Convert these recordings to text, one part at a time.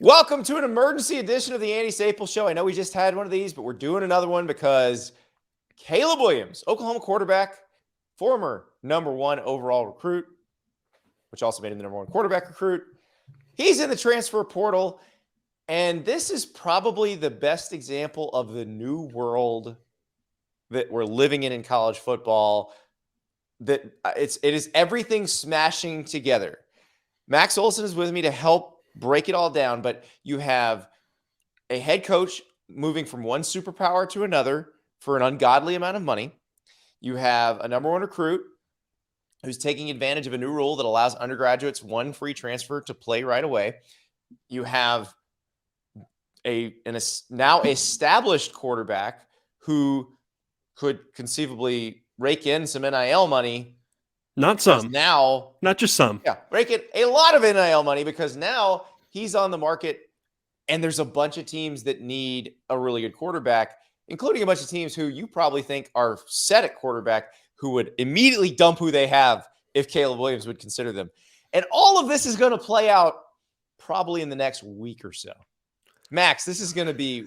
Welcome to an emergency edition of the Andy Staples Show. I know we just had one of these, but we're doing another one because Caleb Williams, Oklahoma quarterback, former number one overall recruit, which also made him the number one quarterback recruit. He's in the transfer portal, and this is probably the best example of the new world that we're living in college football. That it is everything smashing together. Max Olson is with me to help break it all down, but you have a head coach moving from one superpower to another for an ungodly amount of money. You have a number one recruit who's taking advantage of a new rule that allows undergraduates one free transfer to play right away. You have a now established quarterback who could conceivably rake in some NIL money. Not some. Now, not just some. Yeah, rake in a lot of NIL money because now he's on the market and there's a bunch of teams that need a really good quarterback, including a bunch of teams who you probably think are set at quarterback who would immediately dump who they have if Caleb Williams would consider them. And all of this is going to play out probably in the next week or so. Max, this is going to be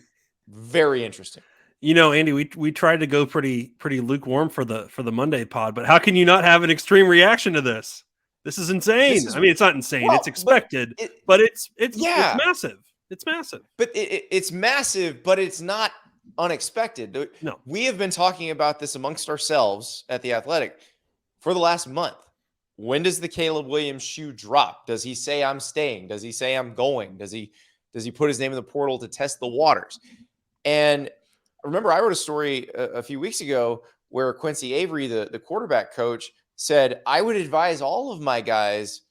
very interesting. You know, Andy, we tried to go pretty lukewarm for the Monday pod, but how can you not have an extreme reaction to this? This is insane. I mean, it's not insane. Well, it's expected, but it's massive. It's massive. But it's massive, but it's not unexpected. No. We have been talking about this amongst ourselves at The Athletic for the last month. When does the Caleb Williams shoe drop? Does he say I'm staying? Does he say I'm going? Does he put his name in the portal to test the waters? And remember, I wrote a story a few weeks ago where Quincy Avery, the quarterback coach, said, I would advise all of my guys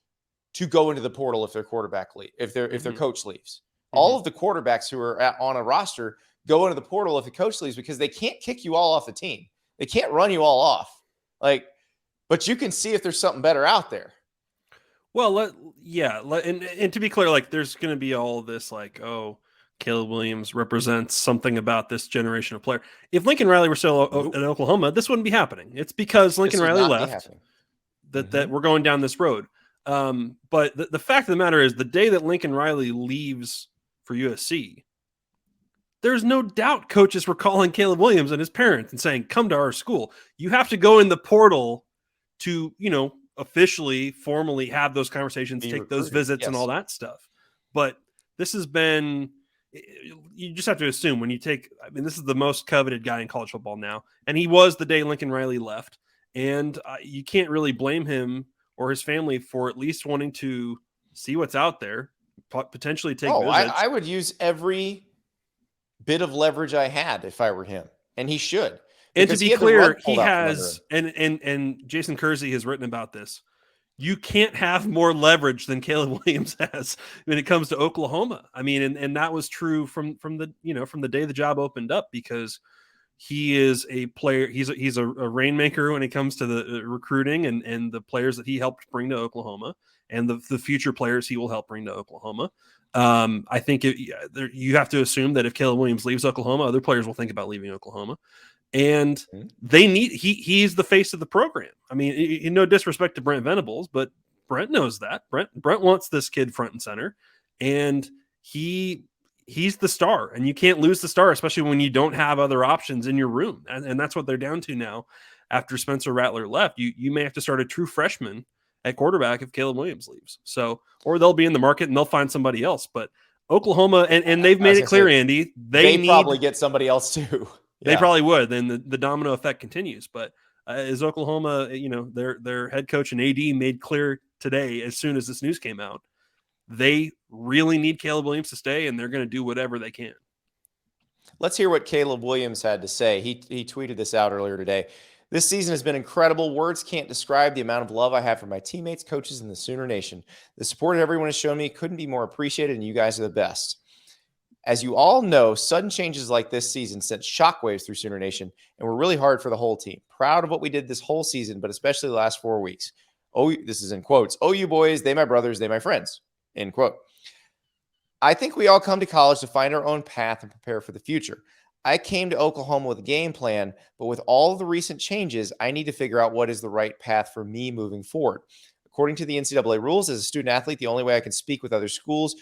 to go into the portal if their quarterback if their coach leaves. Mm-hmm. All of the quarterbacks who are on a roster go into the portal if the coach leaves because they can't kick you all off the team. They can't run you all off. But you can see if there's something better out there. Well, and to be clear, like there's going to be all this Caleb Williams represents something about this generation of player. If Lincoln Riley were still at Oklahoma, this wouldn't be happening. It's because Lincoln Riley left that we're going down this road. But the fact of the matter is the day that Lincoln Riley leaves for USC, there's no doubt coaches were calling Caleb Williams and his parents and saying, come to our school. You have to go in the portal to, officially, formally have those conversations, take those visits and all that stuff. But this has been, you just have to assume when you take, this is the most coveted guy in college football now. And he was the day Lincoln Riley left. And you can't really blame him or his family for at least wanting to see what's out there, potentially take visits. I would use every bit of leverage I had if I were him. And he should. And to be clear, he has, and Jason Kersey has written about this. You can't have more leverage than Caleb Williams has when it comes to Oklahoma. I mean, and that was true from the day the job opened up because he is a player. He's a rainmaker when it comes to the recruiting and the players that he helped bring to Oklahoma and the future players he will help bring to Oklahoma. I think you have to assume that if Caleb Williams leaves Oklahoma, other players will think about leaving Oklahoma. And they need he's the face of the program. I mean, no disrespect to Brent Venables, but Brent knows that. Brent wants this kid front and center, and he's the star, and you can't lose the star, especially when you don't have other options in your room. And that's what they're down to now after Spencer Rattler left. You may have to start a true freshman at quarterback if Caleb Williams leaves. So, or they'll be in the market and they'll find somebody else. But Oklahoma, and they've made it clear, Andy, they probably get somebody else too. They probably would. Then the domino effect continues. But as Oklahoma, their head coach and AD made clear today, as soon as this news came out, they really need Caleb Williams to stay, and they're going to do whatever they can. Let's hear what Caleb Williams had to say. He tweeted this out earlier today. This season has been incredible. Words can't describe the amount of love I have for my teammates, coaches, and the Sooner Nation. The support everyone has shown me couldn't be more appreciated, and you guys are the best. As you all know, sudden changes like this season sent shockwaves through Sooner Nation and were really hard for the whole team. Proud of what we did this whole season, but especially the last 4 weeks. Oh, this is in quotes. Oh, you boys, they my brothers, they my friends. End quote. I think we all come to college to find our own path and prepare for the future. I came to Oklahoma with a game plan, but with all of the recent changes, I need to figure out what is the right path for me moving forward. According to the NCAA rules, as a student athlete, the only way I can speak with other schools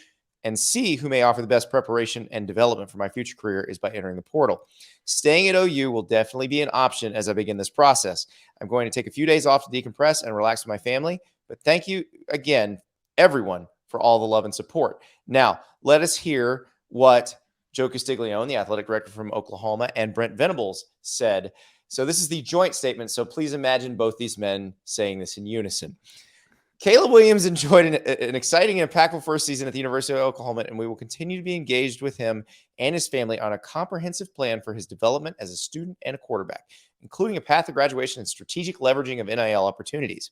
and see who may offer the best preparation and development for my future career is by entering the portal. Staying at OU will definitely be an option as I begin this process. I'm going to take a few days off to decompress and relax with my family, but thank you again, everyone, for all the love and support. Now, let us hear what Joe Castiglione, the athletic director from Oklahoma, and Brent Venables said. So this is the joint statement, so please imagine both these men saying this in unison. Caleb Williams enjoyed an exciting and impactful first season at the University of Oklahoma, and we will continue to be engaged with him and his family on a comprehensive plan for his development as a student and a quarterback, including a path to graduation and strategic leveraging of NIL opportunities.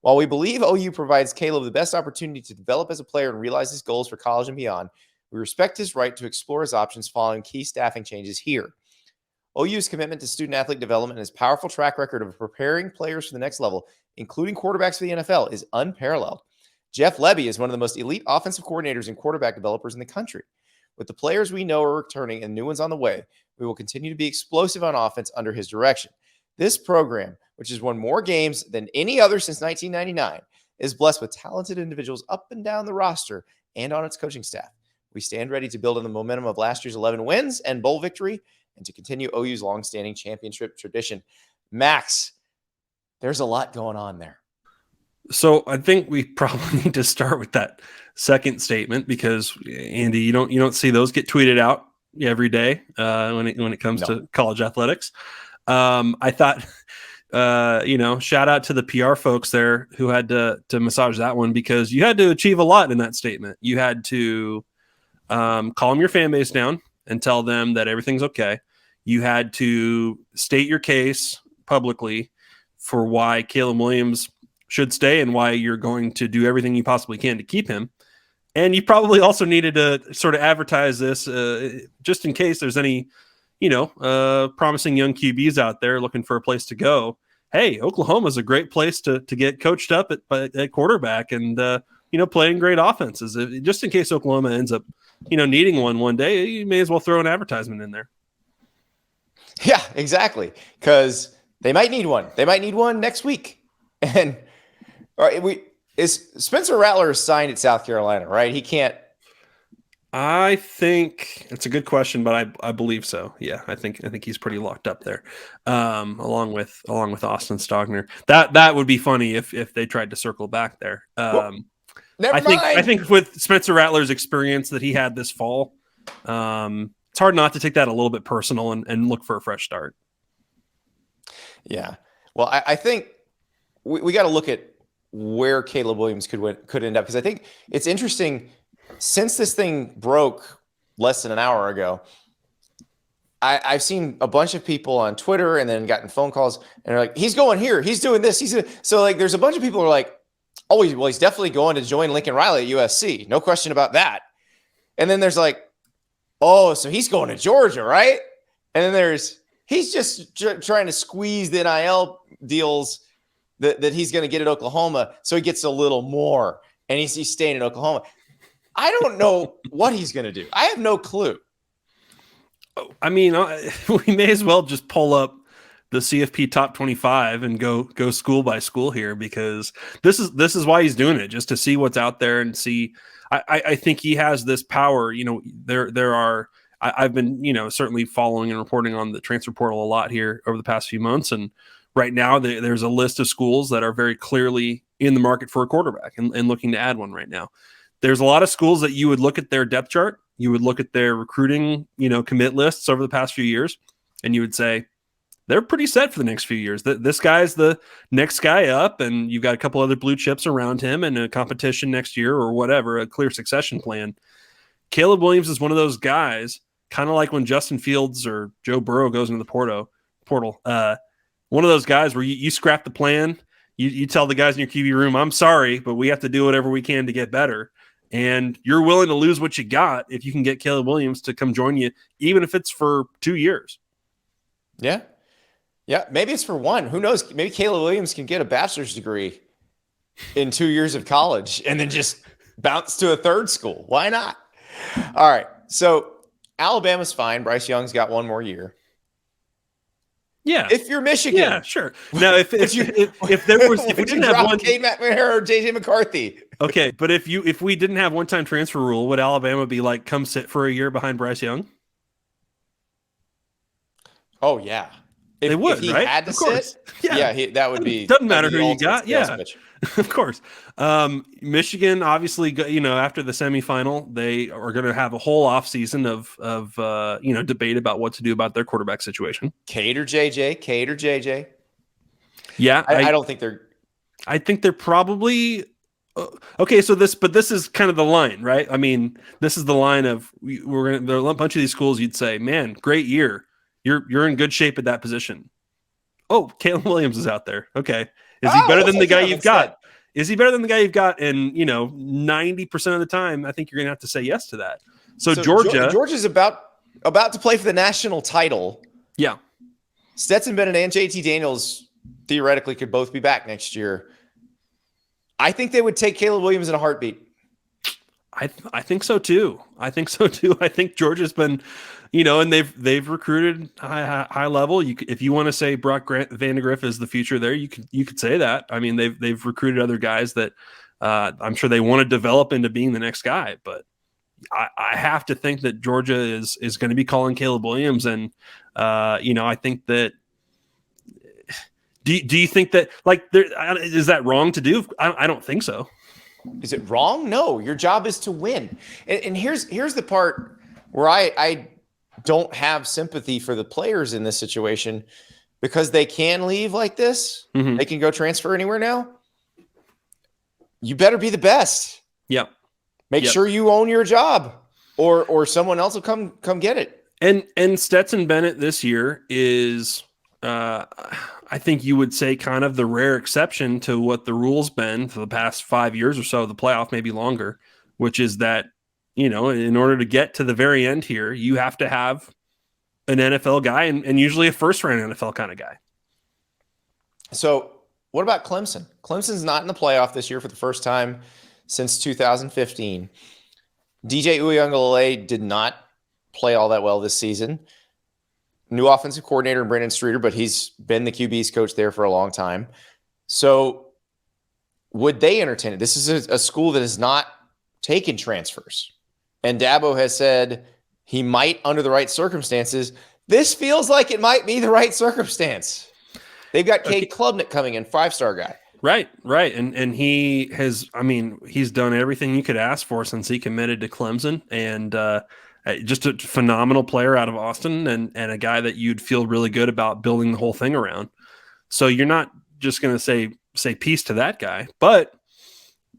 While we believe OU provides Caleb the best opportunity to develop as a player and realize his goals for college and beyond, we respect his right to explore his options following key staffing changes here. OU's commitment to student-athlete development and his powerful track record of preparing players for the next level, including quarterbacks for the NFL, is unparalleled. Jeff Lebby is one of the most elite offensive coordinators and quarterback developers in the country. With the players we know are returning and new ones on the way, we will continue to be explosive on offense under his direction. This program, which has won more games than any other since 1999, is blessed with talented individuals up and down the roster and on its coaching staff. We stand ready to build on the momentum of last year's 11 wins and bowl victory and to continue OU's longstanding championship tradition. Max, there's a lot going on there. So I think we probably need to start with that second statement because, Andy, you don't see those get tweeted out every day when it comes to college athletics. I thought, shout out to the PR folks there who had to massage that one because you had to achieve a lot in that statement. You had to calm your fan base down and tell them that everything's okay. You had to state your case publicly for why Caleb Williams should stay and why you're going to do everything you possibly can to keep him. And you probably also needed to sort of advertise this just in case there's any, promising young QBs out there looking for a place to go. Hey, Oklahoma's a great place to get coached up at quarterback and, playing great offenses. Just in case Oklahoma ends up, needing one day, you may as well throw an advertisement in there. Yeah, exactly. Because they might need one. They might need one next week. And all right, is Spencer Rattler signed at South Carolina, right? He can't. I think it's a good question, but I believe so. Yeah, I think he's pretty locked up there, along with Austin Stogner. That would be funny if they tried to circle back there. Never mind. I think with Spencer Rattler's experience that he had this fall, it's hard not to take that a little bit personal and look for a fresh start. Yeah. Well, I think we got to look at where Caleb Williams could end up because I think it's interesting. Since this thing broke less than an hour ago, I've seen a bunch of people on Twitter and then gotten phone calls and they're like, he's going here, he's doing this, so like there's a bunch of people who are like, oh, he's definitely going to join Lincoln Riley at USC, no question about that. And then there's like, oh, so he's going to Georgia, right? And then he's just trying to squeeze the NIL deals that he's going to get at Oklahoma, so he gets a little more, and he's staying in Oklahoma. I don't know what he's going to do. I have no clue. I mean, we may as well just pull up the CFP top 25 and go school by school here because this is why he's doing it, just to see what's out there and see. I think he has this power. There are. I've been certainly following and reporting on the transfer portal a lot here over the past few months, and right now there's a list of schools that are very clearly in the market for a quarterback and looking to add one right now. There's a lot of schools that you would look at their depth chart, you would look at their recruiting, commit lists over the past few years, and you would say they're pretty set for the next few years. This guy's the next guy up, and you've got a couple other blue chips around him and a competition next year or whatever, a clear succession plan. Caleb Williams is one of those guys, kind of like when Justin Fields or Joe Burrow goes into the portal. One of those guys where you scrap the plan, you tell the guys in your QB room, I'm sorry, but we have to do whatever we can to get better. And you're willing to lose what you got if you can get Caleb Williams to come join you, even if it's for 2 years. Yeah. Yeah. Maybe it's for one. Who knows? Maybe Caleb Williams can get a bachelor's degree in 2 years of college and then just bounce to a third school. Why not? All right. So Alabama's fine. Bryce Young's got one more year. Yeah. If you're Michigan. Yeah, sure. Now, if we didn't have one Kate McNamara or JJ McCarthy. Okay, but if we didn't have one-time transfer rule, would Alabama be like, come sit for a year behind Bryce Young? Oh yeah. They would, if he right? had to Of course. sit, Yeah. that would be Doesn't matter the who you ultimate got. sales Yeah. pitch. Of course. Michigan, obviously, after the semifinal, they are going to have a whole offseason of debate about what to do about their quarterback situation. Cater JJ. Yeah. I don't think they're. I think they're probably okay. So this is kind of the line, right? I mean, this is the line of there are a bunch of these schools. You'd say, man, great year. You're in good shape at that position. Oh, Caleb Williams is out there. Okay. Is he better than the guy you've got? Is he better than the guy you've got? And 90% of the time, I think you're gonna have to say yes to that. So Georgia's about to play for the national title. Yeah. Stetson Bennett and JT Daniels theoretically could both be back next year. I think they would take Caleb Williams in a heartbeat. I think so too. I think Georgia's been, and they've recruited high level. If you want to say Brock Vandegrift is the future there, you could say that. I mean, they've recruited other guys that I'm sure they want to develop into being the next guy. But I have to think that Georgia is going to be calling Caleb Williams, and I think that. Do you think that is that wrong to do? I don't think so. Is it wrong? No, your job is to win. And here's the part where I don't have sympathy for the players in this situation, because they can leave like this. Mm-hmm. They can go transfer anywhere now. You better be the best. Yep. Make sure you own your job, or someone else will come get it. And Stetson Bennett this year is I think you would say kind of the rare exception to what the rule's been for the past 5 years or so, the playoff, maybe longer, which is that, in order to get to the very end here, you have to have an NFL guy and usually a first-round NFL kind of guy. So what about Clemson? Clemson's not in the playoff this year for the first time since 2015. DJ Uiagalelei did not play all that well this season. New offensive coordinator, Brandon Streeter, but he's been the QB's coach there for a long time. So would they entertain it? This is a school that has not taken transfers. And Dabo has said he might under the right circumstances. This feels like it might be the right circumstance. They've got Cade Klubnik coming in, 5-star guy. Right. And he has, he's done everything you could ask for since he committed to Clemson. And just a phenomenal player out of Austin, and a guy that you'd feel really good about building the whole thing around. So you're not just going to say peace to that guy, but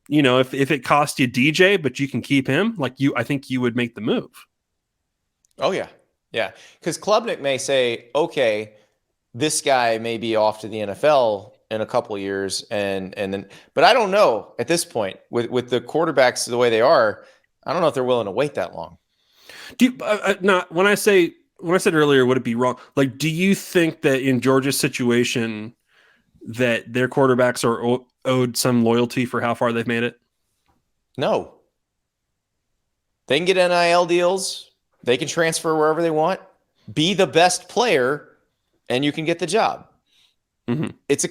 if it costs you DJ, but you can keep him, I think you would make the move. Oh yeah. Yeah. Because Klubnik may say, okay, this guy may be off to the NFL in a couple of years. And then, but I don't know at this point with the quarterbacks the way they are, I don't know if they're willing to wait that long. Do you, not when I said earlier, would it be wrong? Do you think that in Georgia's situation that their quarterbacks are owed some loyalty for how far they've made it? No. They can get NIL deals. They can transfer wherever they want. Be the best player, and you can get the job. Mm-hmm. It's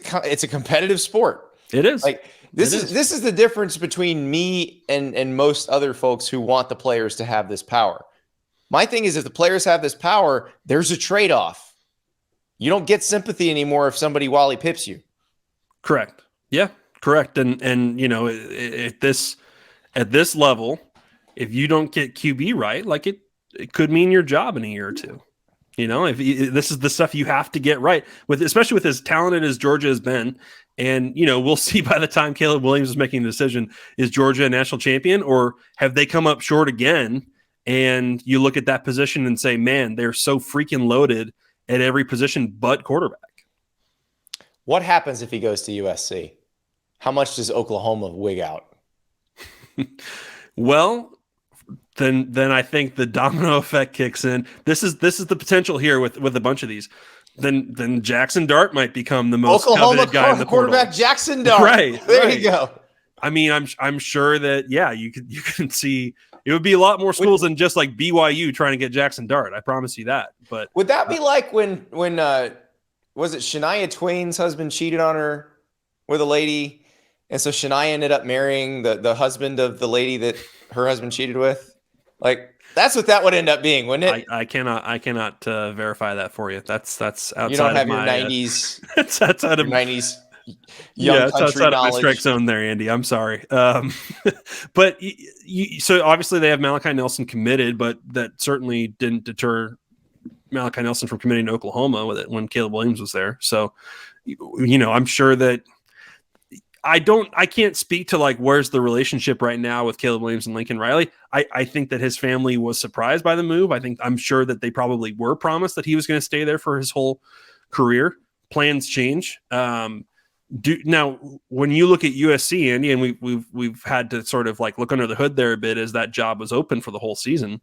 a competitive sport. It is. This is the difference between me and most other folks who want the players to have this power. My thing is, if the players have this power, there's a trade-off. You don't get sympathy anymore if somebody Wally pips you. Correct. Yeah, correct. And at this level, if you don't get QB right, it could mean your job in a year or two. If this is the stuff you have to get right especially with as talented as Georgia has been. And, we'll see by the time Caleb Williams is making a decision, is Georgia a national champion, or have they come up short again? And you look at that position and say, man, they're so freaking loaded at every position but quarterback. What happens if he goes to USC? How much does Oklahoma wig out? Well, then I think the domino effect kicks in. This is the potential here with a bunch of these. Then Jackson Dart might become the most coveted guy in the quarterback. Portal. Jackson Dart, right? There you go. I'm sure that you can see it would be a lot more schools than just BYU trying to get Jackson Dart. I promise you that. But would that be like when was it Shania Twain's husband cheated on her with a lady, And so Shania ended up marrying the husband of the lady that her husband cheated with. Like, that's what that would end up being, wouldn't it? I cannot verify that for you. That's outside You don't have of your my 90s, that's outside your of 90s young yeah, it's country outside of my knowledge. strike zone there, Andy. I'm sorry. But so obviously they have Malachi Nelson committed, but that certainly didn't deter Malachi Nelson from committing to Oklahoma with it when Caleb Williams was there. So, I'm sure that I can't speak to like where's the relationship right now with Caleb Williams and Lincoln Riley. I think that his family was surprised by the move. I'm sure that they probably were promised that he was going to stay there for his whole career. Plans change. Now when you look at USC, Andy, and we've had to sort of like look under the hood there a bit as that job was open for the whole season.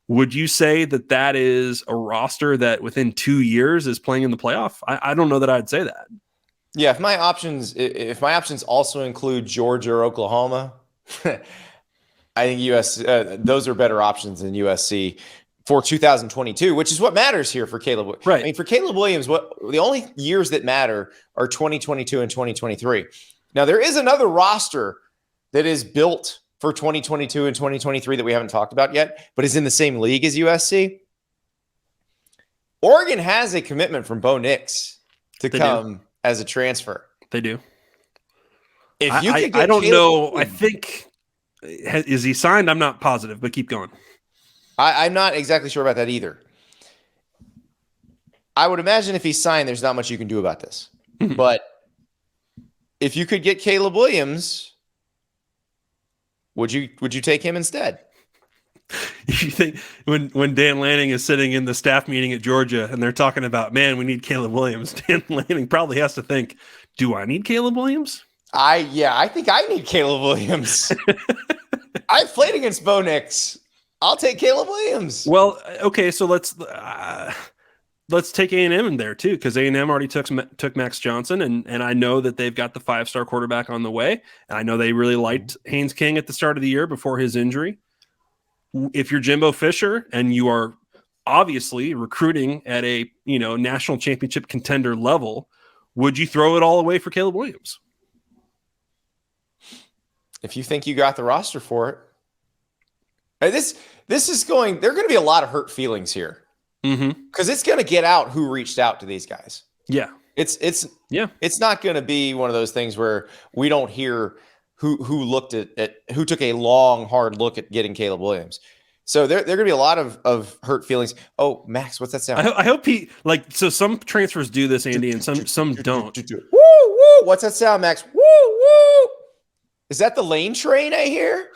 Would you say that is a roster that within 2 years is playing in the playoff? I don't know that I'd say that. Yeah, if my options also include Georgia or Oklahoma, I think those are better options than USC for 2022, which is what matters here for Caleb. Right. I mean, for Caleb Williams, the only years that matter are 2022 and 2023. Now, there is another roster that is built for 2022 and 2023 that we haven't talked about yet, but is in the same league as USC. Oregon has a commitment from Bo Nix to come as a transfer. They do. If you could get I don't Caleb know. Williams, I think is he signed? I'm not positive, but keep going. I'm not exactly sure about that either. I would imagine if he's signed, there's not much you can do about this. But if you could get Caleb Williams, would you take him instead? You think when Dan Lanning is sitting in the staff meeting at Georgia and they're talking about, man, we need Caleb Williams, Dan Lanning probably has to think, do I need Caleb Williams? I think I need Caleb Williams. I've played against Bo Nix. I'll take Caleb Williams. Well, okay, so let's take A&M in there too, because A&M already took Max Johnson, and I know that they've got the 5-star quarterback on the way. And I know they really liked Haynes King at the start of the year before his injury. If you're Jimbo Fisher and you are obviously recruiting at a national championship contender level, would you throw it all away for Caleb Williams? If you think you got the roster for it. This is going. There are going to be a lot of hurt feelings here because it's going to get out who reached out to these guys. Yeah, it's not going to be one of those things where we don't hear who looked at who took a long, hard look at getting Caleb Williams. So there are going to be a lot of hurt feelings. Oh, Max, what's that sound? I hope so some transfers do this, Andy, and some don't. Woo, woo. What's that sound, Max? Woo, woo. Is that the lane train I hear?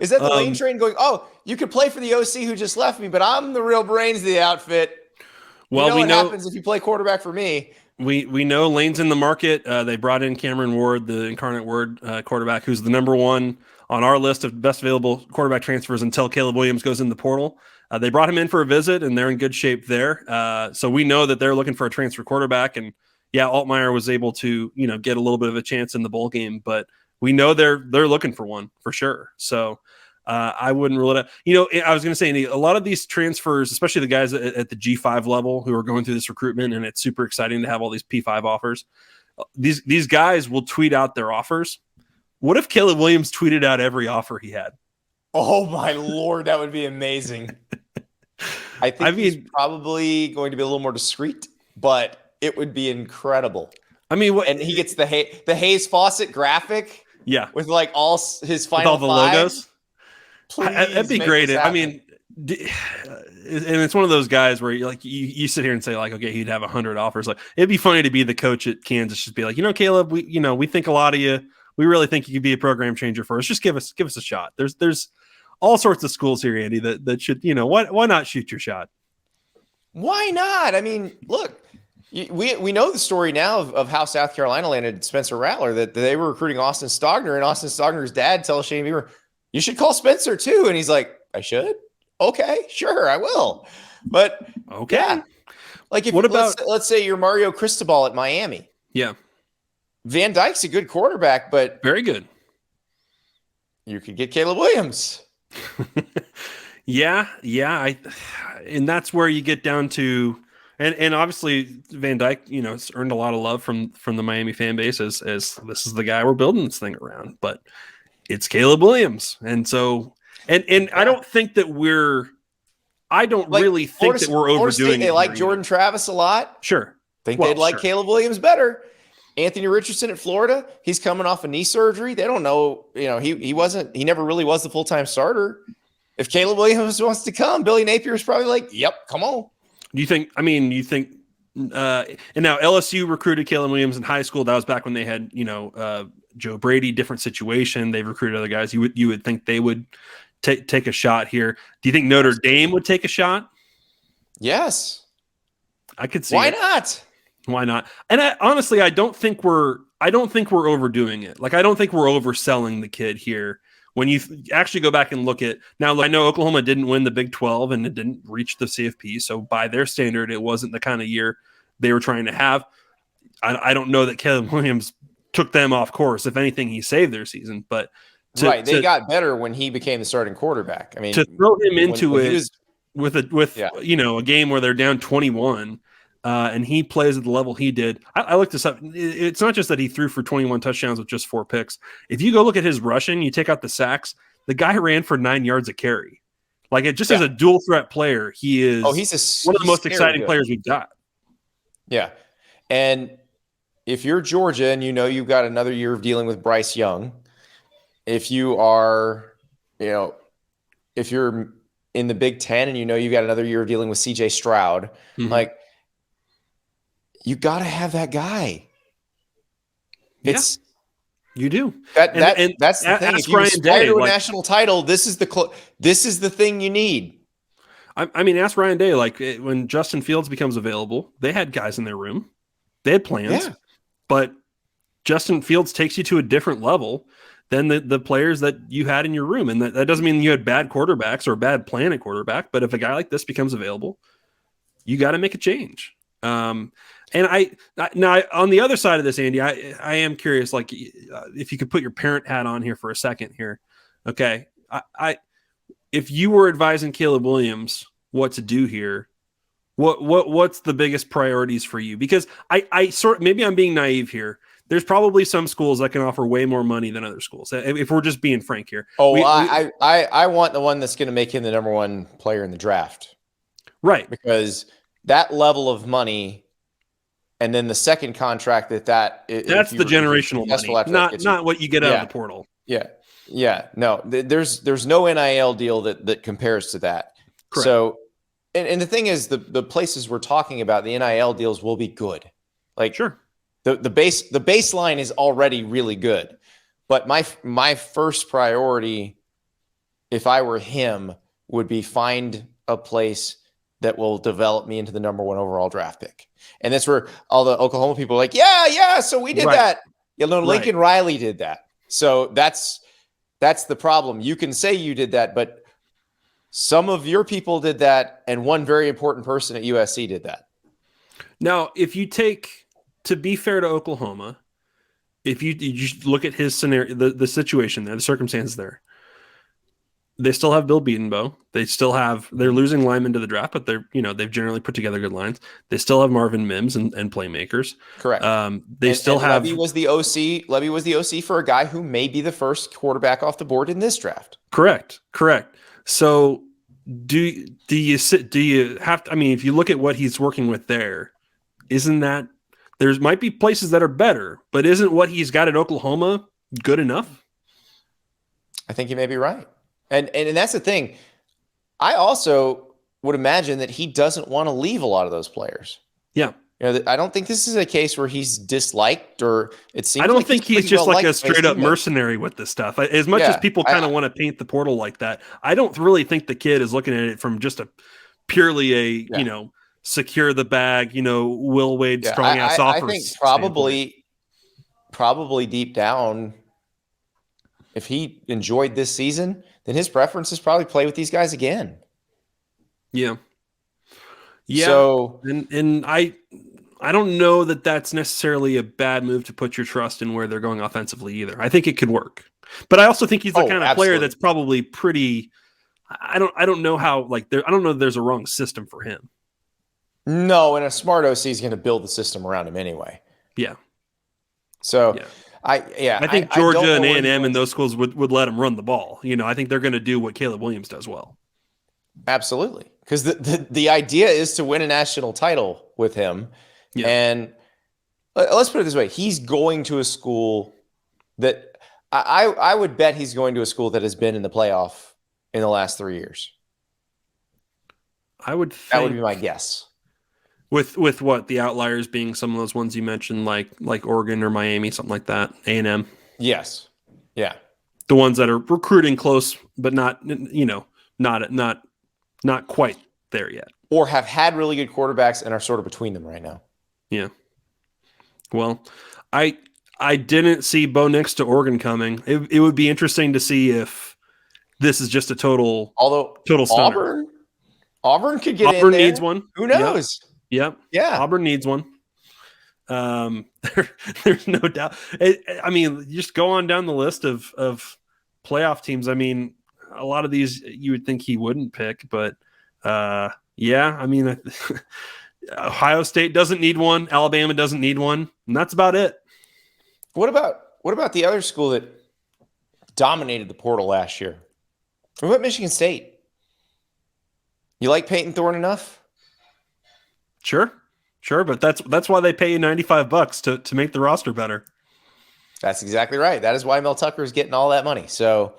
Is that the lane train going, oh, you could play for the OC who just left me, but I'm the real brains of the outfit. Well, what happens if you play quarterback for me. We know Lane's in the market. They brought in Cameron Ward, the Incarnate Word quarterback, who's the number one on our list of best available quarterback transfers until Caleb Williams goes in the portal. They brought him in for a visit, and they're in good shape there. So we know that they're looking for a transfer quarterback. And yeah, Altmaier was able to get a little bit of a chance in the bowl game, but we know they're looking for one for sure. So I wouldn't rule it out. I was going to say, a lot of these transfers, especially the guys at the G5 level who are going through this recruitment, and it's super exciting to have all these P5 offers. These guys will tweet out their offers. What if Caleb Williams tweeted out every offer he had? Oh my Lord, that would be amazing. I think he's probably going to be a little more discreet, but it would be incredible. I mean, and he gets the Hayes Fawcett graphic, with like all his final with all the logos. Please that'd be great. I mean, and it's one of those guys where you sit here and say like, okay, he'd have 100 offers. Like, it'd be funny to be the coach at Kansas, just be like, Caleb, we think a lot of you. We really think you could be a program changer for us. Just give us a shot. There's all sorts of schools here, Andy, that should, why not shoot your shot? Why not? I mean, look, we know the story now of how South Carolina landed Spencer Rattler, that they were recruiting Austin Stogner, and Austin Stogner's dad tells Shane Beamer, you should call Spencer too. And he's like, I should? Okay, sure, I will. But okay. Yeah. Like let's say you're Mario Cristobal at Miami. Yeah. Van Dyke's a good quarterback, but very good. You could get Caleb Williams. Yeah. And that's where you get down to And obviously Van Dyke, has earned a lot of love from the Miami fan base as this is the guy we're building this thing around. But it's Caleb Williams, and so and I don't think that I don't really think that we're overdoing it. They like Jordan Travis a lot. Sure. They'd like Caleb Williams better. Anthony Richardson at Florida, he's coming off a knee surgery. They don't know, he never really was the full-time starter. If Caleb Williams wants to come, Billy Napier's probably like, yep, come on. Do you think, and now LSU recruited Caleb Williams in high school. That was back when they had, Joe Brady, different situation. They've recruited other guys. You would think they would take a shot here. Do you think Notre Dame would take a shot? Yes. I could see Why it. not? Why not? And honestly, I don't think we're overdoing it. Like, I don't think we're overselling the kid here. When you actually go back and look at now, I know Oklahoma didn't win the Big 12 and it didn't reach the CFP. So by their standard, it wasn't the kind of year they were trying to have. I don't know that Caleb Williams took them off course. If anything, he saved their season. But they got better when he became the starting quarterback. I mean, to throw him into it with a game where they're down 21. And he plays at the level he did. I looked this up. It's not just that he threw for 21 touchdowns with just 4 picks. If you go look at his rushing, you take out the sacks, the guy ran for 9 yards a carry. Like, it just as a dual threat player, he is one of the most exciting players we've got. Yeah. And if you're Georgia and you've got another year of dealing with Bryce Young, if you are, if you're in the Big Ten and you've got another year of dealing with CJ Stroud, like, you got to have that guy. You do. That's the thing. If you aspire to a national title, this is the thing you need. I mean, ask Ryan Day. Like, when Justin Fields becomes available, they had guys in their room. They had plans, but Justin Fields takes you to a different level than the players that you had in your room. And that doesn't mean you had bad quarterbacks or a bad plan at quarterback. But if a guy like this becomes available, you got to make a change. And now on the other side of this, Andy, I am curious, like, if you could put your parent hat on here for a second here. Okay. If you were advising Caleb Williams what to do here, what's the biggest priorities for you? Because maybe I'm being naive here. There's probably some schools that can offer way more money than other schools. If we're just being frank here. I want the one that's going to make him the number one player in the draft. Right. Because that level of money, and then the second contract that's the generational money, not what you get out of the portal. Yeah. No, there's no NIL deal that compares to that. Correct. So, and the thing is, the places we're talking about, the NIL deals will be good. Like, sure, the baseline is already really good. But my first priority, if I were him, would be find a place that will develop me into the number one overall draft pick. And that's where all the Oklahoma people are like, yeah, so we did that. Lincoln Riley did that. So that's the problem. You can say you did that, but some of your people did that, and one very important person at USC did that. Now, if you take, to be fair to Oklahoma, if you just look at his scenario, the situation there, the circumstances there, they still have Bill Beatonbow. They're losing linemen to the draft, but they've generally put together good lines. They still have Marvin Mims and playmakers. Correct. They still have Levy was the OC. Levy was the OC for a guy who may be the first quarterback off the board in this draft. Correct. So do you have to, I mean, if you look at what he's working with there, isn't that there might be places that are better, but isn't what he's got at Oklahoma good enough? I think you may be right. And that's the thing. I also would imagine that he doesn't want to leave a lot of those players. Yeah. I don't think this is a case where he's disliked, or it seems. I don't think he's just like a straight up mercenary with this stuff. As much as people kind of want to paint the portal like that, I don't really think the kid is looking at it from just a purely secure the bag, Will Wade strong ass offers. I think probably deep down, if he enjoyed this season, then his preference is probably play with these guys again. Yeah. So, and I don't know that that's necessarily a bad move to put your trust in where they're going offensively either. I think it could work, but I also think he's the kind of player that's probably pretty. I don't know how I don't know if there's a wrong system for him. No, and a smart OC is going to build the system around him anyway. Yeah. So yeah. I think I don't Georgia and know where he A&M and lands. those schools would let him run the ball. I think they're going to do what Caleb Williams does well. Absolutely. Because the idea is to win a national title with him. Yeah. And let's put it this way. He's going to a school that I would bet he's going to a school that has been in the playoff in the last 3 years. I would think that would be my guess. With what the outliers being some of those ones you mentioned, like Oregon or Miami, something like that, A&M. Yes. Yeah. The ones that are recruiting close, but not quite there yet. Or have had really good quarterbacks and are sort of between them right now. Yeah. Well, I didn't see Bo Nix to Oregon coming. It would be interesting to see if this is just a total stunner. Auburn could get in there. Auburn needs one. Who knows? Yep. Yeah. Auburn needs one. There's no doubt. I mean, just go on down the list of playoff teams. I mean, a lot of these you would think he wouldn't pick, but yeah, I mean, Ohio State doesn't need one. Alabama doesn't need one, and that's about it. What about the other school that dominated the portal last year? What about Michigan State? You like Peyton Thorne enough? Sure, but that's why they pay you $95 to make the roster better. That's exactly right. That is why Mel Tucker is getting all that money. So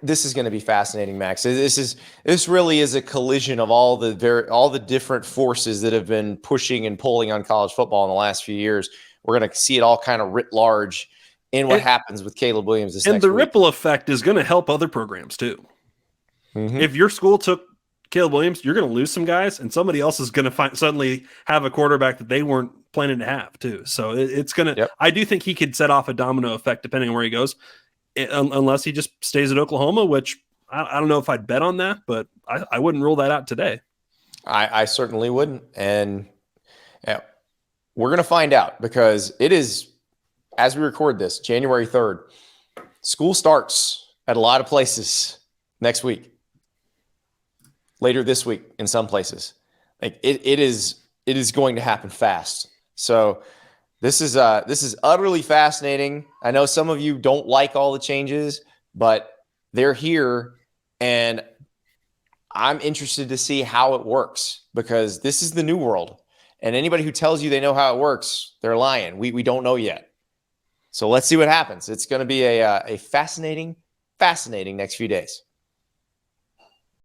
this is going to be fascinating, Max. This really is a collision of all the different forces that have been pushing and pulling on college football in the last few years. We're going to see it all kind of writ large in what happens with Caleb Williams this next week. And the ripple effect is going to help other programs too. Mm-hmm. If your school took Caleb Williams, you're going to lose some guys, and somebody else is going to suddenly have a quarterback that they weren't planning to have too. So it's going to. Yep. I do think he could set off a domino effect depending on where he goes, unless he just stays at Oklahoma, which I don't know if I'd bet on that, but I wouldn't rule that out today. I certainly wouldn't, and we're going to find out because it is, as we record this, January 3rd. School starts at a lot of places next week. Later this week in some places. Like it is going to happen fast. So this is utterly fascinating. I know some of you don't like all the changes, but they're here, and I'm interested to see how it works because this is the new world. And anybody who tells you they know how it works, they're lying. We don't know yet. So let's see what happens. It's going to be a fascinating next few days.